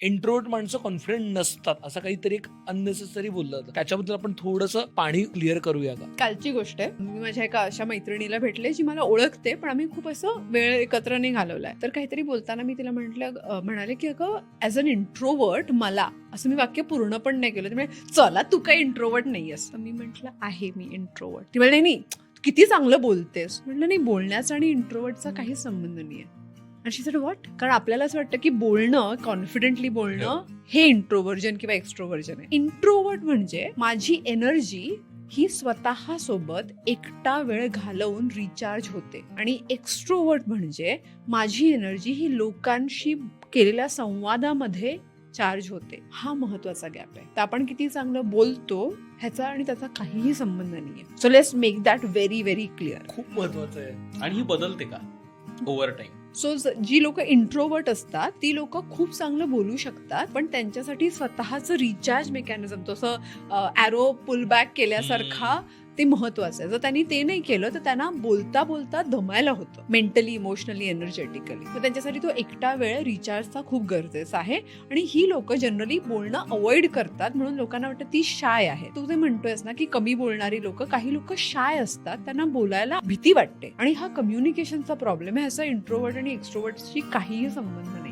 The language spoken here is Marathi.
इंट्रोवर्ट माणसं कॉन्फिडंट नसतात असं काहीतरी एक अननेसेसरी बोललं जातं. त्याच्याबद्दल आपण थोडंसं पाणी क्लिअर करूया का? कालची गोष्ट आहे. मी माझ्या एका अशा मैत्रिणीला भेटले जी मला ओळखते, पण आम्ही खूप असं वेळ एकत्र नाही घालवलाय. तर काहीतरी बोलताना मी तिला म्हणाले की अगं ॲज अन इंट्रोवर्ट मला, असं मी वाक्य पूर्ण पण नाही केलं. ती म्हणे चला तू काही इंट्रोवर्ट नाहीयेस. तर मी म्हटलं आहे मी इंट्रोवर्ट. ती म्हणे नाही किती चांगलं बोलतेस. म्हटलं नाही, बोलण्याचा आणि इंट्रोवर्टचा काही संबंध नाहीये. आणि शी सेड व्हॉट? कारण आपल्याला असं वाटतं की बोलणं, कॉन्फिडेंटली बोलणं हे इंट्रोव्हर्जन किंवा एक्स्ट्रोव्हर्जन आहे. इंट्रोवर्ट म्हणजे माझी एनर्जी ही स्वतः सोबत एकटा वेळ घालवून रिचार्ज होते, आणि एक्स्ट्रोवर्ट म्हणजे माझी एनर्जी ही लोकांशी केलेल्या संवादामध्ये चार्ज होते. हा महत्वाचा गॅप आहे. तर आपण किती चांगलं बोलतो ह्याचा आणि त्याचा काहीही संबंध नाहीये. So let's make that very very clear. खूप महत्वाचं आहे. आणि ही बदलते का ओव्हर टाइम? सो जी लोक इंट्रोवर्ट असतात ती लोक खूप चांगलं बोलू शकतात, पण त्यांच्यासाठी स्वतःचं रिचार्ज मेकॅनिझम, तसं ॲरो पुल बॅक केल्यासारखा ते महत्वाचं आहे. जर त्यांनी ते नाही केलं तर त्यांना बोलता बोलता दमायला होतं, मेंटली, इमोशनली, एनर्जेटिकली. तर त्यांच्यासाठी तो एकटा वेळ रिचार्जचा खूप गरजेचा आहे. आणि ही लोक जनरली बोलणं अवॉइड करतात, म्हणून लोकांना वाटतं ती शाय आहे. तू ते म्हणतोयस ना की कमी बोलणारी लोक, काही लोक शाय असतात, त्यांना बोलायला भीती वाटते, आणि हा कम्युनिकेशनचा प्रॉब्लेम आहे. ह्याचा इंट्रोवर्ट आणि एक्स्ट्रोवर्टशी काहीही संबंध नाही.